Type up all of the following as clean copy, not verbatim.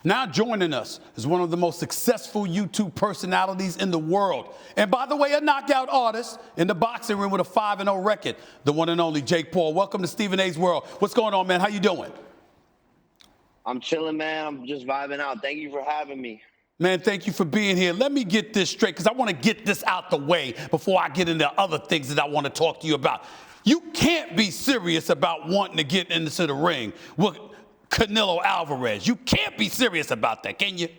Now joining us is one of the most successful YouTube personalities in the world. And by the way, a knockout artist in the boxing ring with a 5-0 record, the one and only Jake Paul. Welcome to Stephen A's World. What's going on, man? How you doing? I'm chilling, man. I'm just vibing out. Thank you for having me. Man, thank you for being here. Let me get this straight because I want to get this out the way before I get into other things that I want to talk to you about. You can't be serious about wanting to get into the ring with Canelo Alvarez. You can't be serious about that, can you?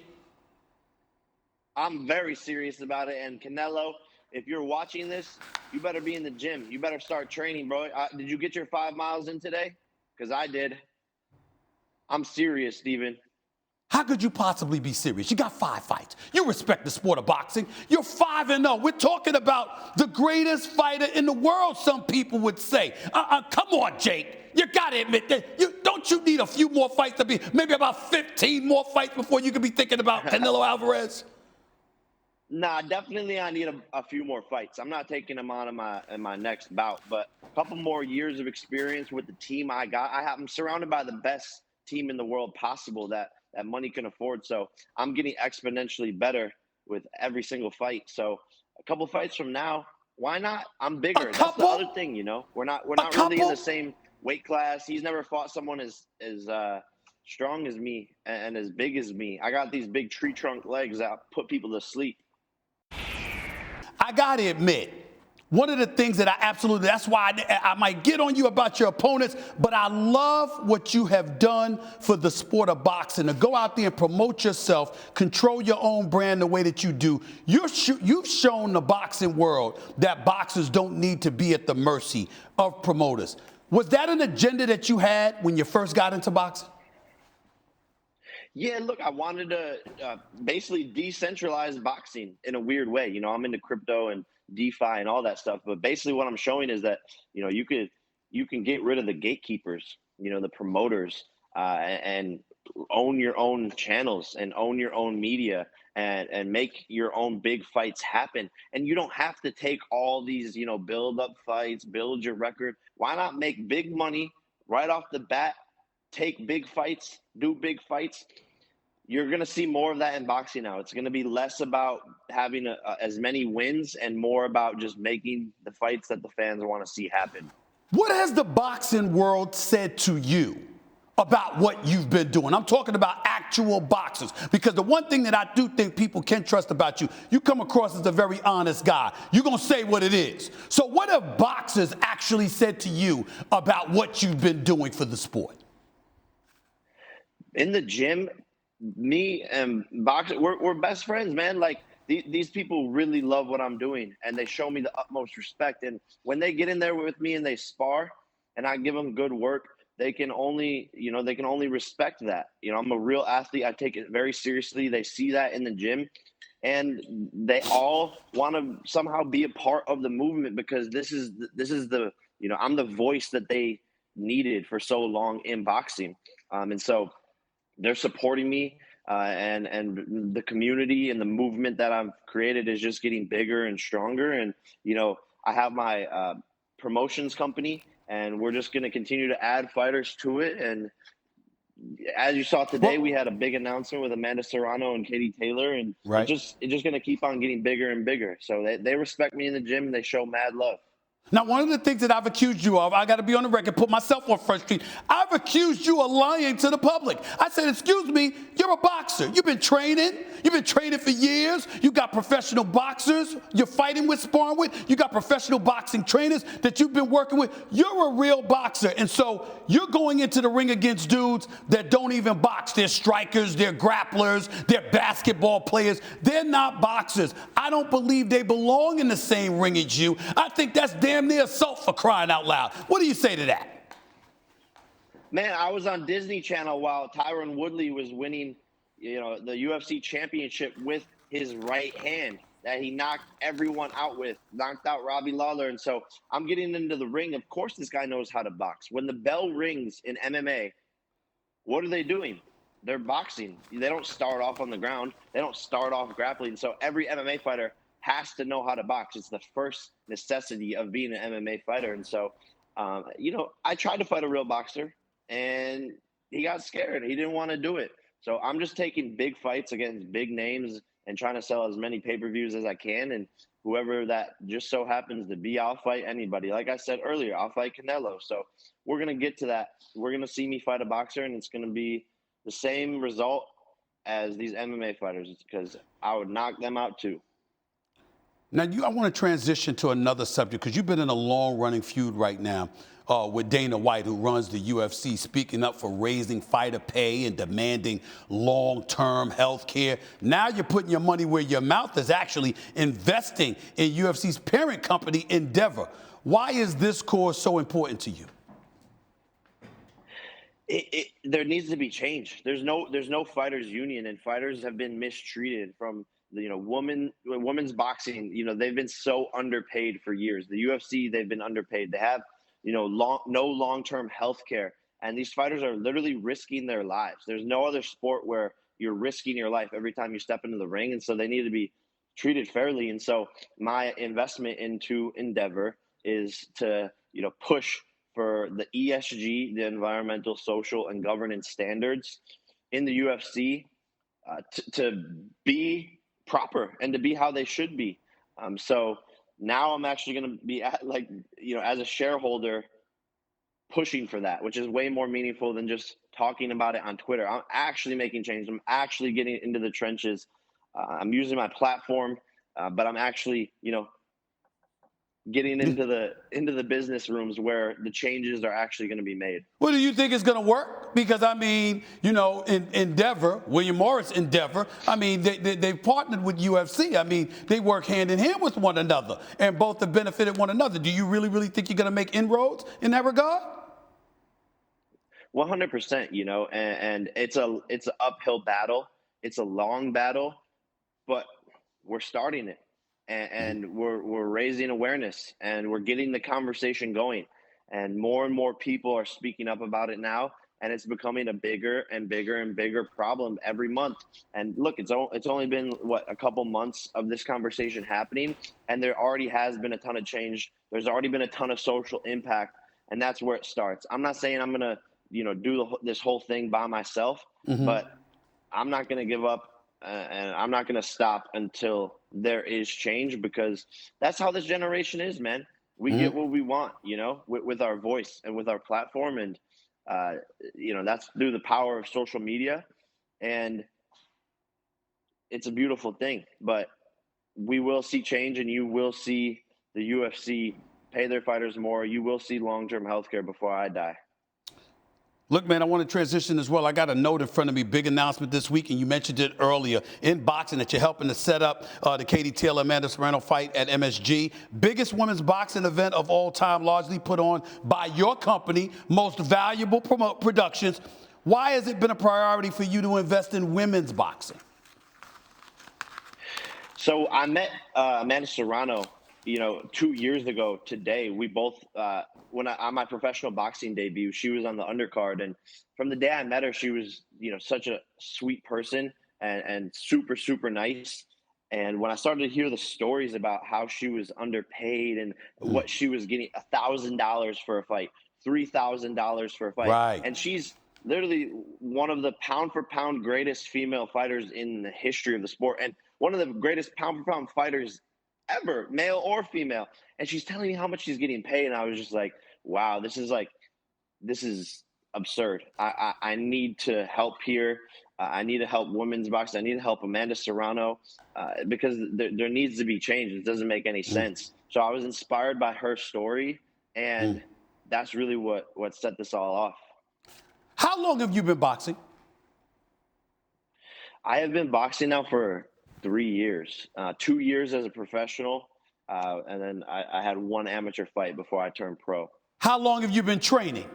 I'm very serious about it. And Canelo, if you're watching this, you better be in the gym. You better start training, bro. Did you get your 5 miles in today? Because I did. I'm serious, Steven. How could you possibly be serious? You got 5 fights. You respect the sport of boxing. You're 5-0. We're talking about the greatest fighter in the world, some people would say. Come on, Jake. You got to admit that. Don't you need a few more fights to be, maybe about 15 more fights before you can be thinking about Canelo Alvarez? Nah, definitely I need a few more fights. I'm not taking them on in my next bout, but a couple more years of experience with the team I got. I'm surrounded by the best team in the world possible that money can afford. So I'm getting exponentially better with every single fight. So a couple fights from now, why not? I'm bigger. That's the other thing, you know. We're not really in the same weight class. He's never fought someone as strong as me and as big as me. I got these big tree trunk legs that put people to sleep. I got to admit, one of the things that that's why I might get on you about your opponents, but I love what you have done for the sport of boxing, to go out there and promote yourself, control your own brand the way that you do. You've shown the boxing world that boxers don't need to be at the mercy of promoters. Was that an agenda that you had when you first got into boxing? Yeah, look, I wanted to basically decentralize boxing in a weird way. You know, I'm into crypto and DeFi and all that stuff, but basically what I'm showing is that, you know, you can get rid of the gatekeepers, you know, the promoters, and own your own channels and own your own media and make your own big fights happen. And you don't have to take all these, you know, build up fights, build your record. Why not make big money right off the bat? Take big fights, do big fights. You're going to see more of that in boxing now. It's going to be less about having as many wins and more about just making the fights that the fans want to see happen. What has the boxing world said to you about what you've been doing? I'm talking about actual boxers, because the one thing that I do think people can trust about you, you come across as a very honest guy. You're going to say what it is. So what have boxers actually said to you about what you've been doing for the sport? In the gym, me and boxing, we're best friends, man. Like these people really love what I'm doing, and they show me the utmost respect. And when they get in there with me and they spar, and I give them good work, they can only respect that. You know, I'm a real athlete. I take it very seriously. They see that in the gym, and they all want to somehow be a part of the movement, because this is the, you know, I'm the voice that they needed for so long in boxing, and so they're supporting me, and the community and the movement that I've created is just getting bigger and stronger. And, you know, I have my promotions company, and we're just going to continue to add fighters to it. And as you saw today, we had a big announcement with Amanda Serrano and Katie Taylor, and right. it's just going to keep on getting bigger and bigger. So they respect me in the gym, and they show mad love. Now, one of the things that I've accused you of, I got to be on the record, put myself on Front Street. I've accused you of lying to the public. I said, excuse me, you're a boxer. You've been training. You've been training for years. You got professional boxers you're fighting with, sparring with. You got professional boxing trainers that you've been working with. You're a real boxer. And so you're going into the ring against dudes that don't even box. They're strikers. They're grapplers. They're basketball players. They're not boxers. I don't believe they belong in the same ring as you. I think that's damn near assault, for crying out loud. What do you say to that? Man, I was on Disney Channel while Tyron Woodley was winning, you know, the UFC championship with his right hand that he knocked everyone out with, knocked out Robbie Lawler. And so I'm getting into the ring. Of course, this guy knows how to box. When the bell rings in MMA, what are they doing? They're boxing. They don't start off on the ground. They don't start off grappling. So every MMA fighter has to know how to box. It's the first necessity of being an MMA fighter. And so, you know, I tried to fight a real boxer, and he got scared. He didn't want to do it. So I'm just taking big fights against big names and trying to sell as many pay-per-views as I can. And whoever that just so happens to be, I'll fight anybody. Like I said earlier, I'll fight Canelo. So we're going to get to that. We're going to see me fight a boxer, and it's going to be the same result as these MMA fighters, because I would knock them out too. Now, I want to transition to another subject because you've been in a long-running feud right now with Dana White, who runs the UFC, speaking up for raising fighter pay and demanding long-term health care. Now you're putting your money where your mouth is, actually investing in UFC's parent company, Endeavor. Why is this cause so important to you? There needs to be change. There's no fighters union, and fighters have been mistreated from women's boxing. They've been so underpaid for years. The UFC, they've been underpaid. They have no long-term health care, and these fighters are literally risking their lives. There's no other sport where you're risking your life every time you step into the ring, and so they need to be treated fairly. And so my investment into Endeavor is to push for the ESG, the environmental, social, and governance standards in the UFC to be proper and to be how they should be. So now I'm actually going to be as a shareholder pushing for that, which is way more meaningful than just talking about it on Twitter. I'm actually making change. I'm actually getting into the trenches. I'm using my platform, but I'm actually, getting into the business rooms where the changes are actually going to be made. Well, do you think it's going to work? Because, in Endeavor, William Morris Endeavor, they've partnered with UFC. They work hand in hand with one another, and both have benefited one another. Do you really, really think you're going to make inroads in that regard? 100%, and it's an uphill battle. It's a long battle, but we're starting it. And we're raising awareness, and we're getting the conversation going, and more people are speaking up about it now, and it's becoming a bigger and bigger and bigger problem every month. And look, it's only been a couple months of this conversation happening, and there already has been a ton of change. There's already been a ton of social impact, and that's where it starts. I'm not saying I'm gonna do this whole thing by myself, but I'm not gonna give up. And I'm not going to stop until there is change, because that's how this generation is, man. We get what we want, with our voice and with our platform. And, that's through the power of social media. And it's a beautiful thing. But we will see change, and you will see the UFC pay their fighters more. You will see long-term health care before I die. Look, man, I want to transition as well. I got a note in front of me, big announcement this week, and you mentioned it earlier, in boxing, that you're helping to set up the Katie Taylor-Amanda Serrano fight at MSG. Biggest women's boxing event of all time, largely put on by your company, Most Valuable Productions. Why has it been a priority for you to invest in women's boxing? So I met Amanda Serrano 2 years ago today. We both, on my professional boxing debut, she was on the undercard. And from the day I met her, she was, such a sweet person and super, super nice. And when I started to hear the stories about how she was underpaid and what she was getting, $1,000 for a fight, $3,000 for a fight. Right. And she's literally one of the pound for pound greatest female fighters in the history of the sport. And one of the greatest pound for pound fighters ever, male or female. And she's telling me how much she's getting paid. And I was just like, wow, this is absurd. I need to help here. I need to help women's boxing. I need to help Amanda Serrano because there needs to be change. It doesn't make any sense. So I was inspired by her story, and that's really what set this all off. How long have you been boxing? I have been boxing now for 3 years, 2 years as a professional, and then I had one amateur fight before I turned pro. How long have you been training?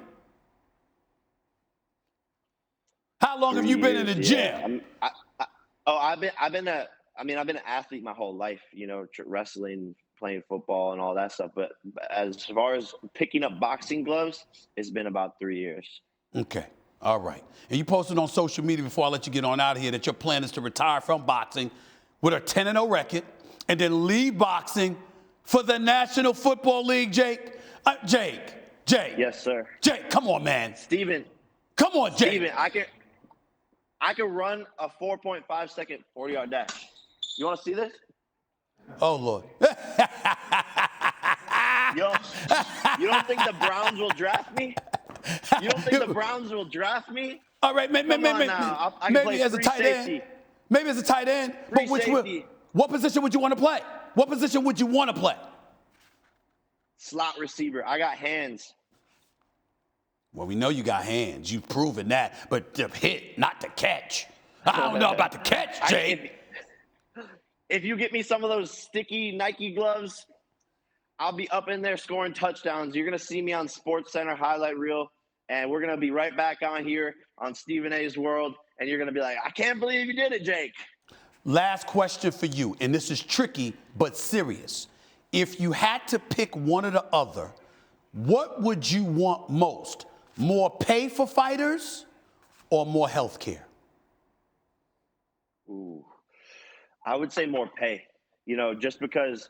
How long have you been in the gym? I've been an athlete my whole life, wrestling, playing football and all that stuff. But as far as picking up boxing gloves, it's been about 3 years. Okay. All right. And you posted on social media before I let you get on out of here that your plan is to retire from boxing with a 10-0 record and then leave boxing for the National Football League, Jake. Jake. Yes, sir. Jake, come on, man. Steven. Come on, Jake. Steven, I can run a 4.5-second 40-yard dash. You want to see this? Oh, Lord. You don't think the Browns will draft me? You don't think the Browns will draft me? All right, Come on now. I can maybe play as a free tight safety. end. Maybe as a tight end. Free But safety. what position would you want to play? What position would you want to play? Slot receiver. I got hands. Well, we know you got hands. You've proven that. But to hit, not to catch. I don't know about the catch, Jay. If you get me some of those sticky Nike gloves, I'll be up in there scoring touchdowns. You're going to see me on SportsCenter highlight reel, and we're going to be right back on here on Stephen A's World, and you're going to be like, I can't believe you did it, Jake. Last question for you, and this is tricky but serious. If you had to pick one or the other, what would you want most? More pay for fighters or more health care? Ooh, I would say more pay, just because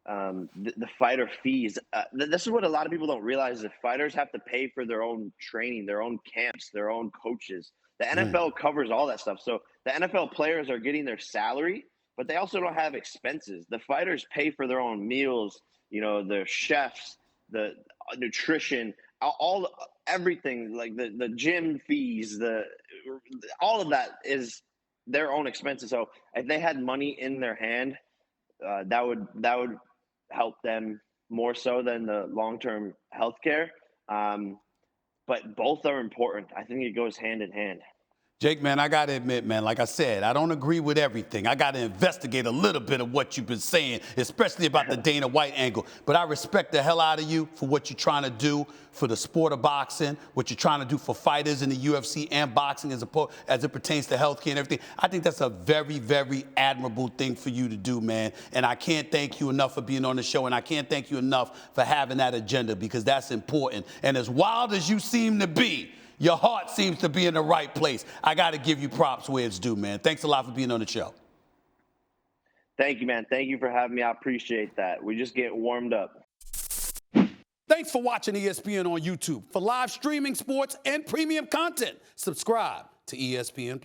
the fighter fees. This is what a lot of people don't realize, is fighters have to pay for their own training, their own camps, their own coaches. The NFL covers all that stuff. So the NFL players are getting their salary, but they also don't have expenses. The fighters pay for their own meals, their chefs, the nutrition, everything, like the gym fees, all of that is their own expenses. So if they had money in their hand, that would help them more so than the long-term health care. But both are important. I think it goes hand in hand. Jake, man, I got to admit, man, like I said, I don't agree with everything. I got to investigate a little bit of what you've been saying, especially about the Dana White angle. But I respect the hell out of you for what you're trying to do for the sport of boxing, what you're trying to do for fighters in the UFC and boxing as it pertains to healthcare and everything. I think that's a very, very admirable thing for you to do, man. And I can't thank you enough for being on the show, and I can't thank you enough for having that agenda, because that's important. And as wild as you seem to be, your heart seems to be in the right place. I got to give you props where it's due, man. Thanks a lot for being on the show. Thank you, man. Thank you for having me. I appreciate that. We just get warmed up. Thanks for watching ESPN on YouTube. For live streaming, sports, and premium content, subscribe to ESPN+.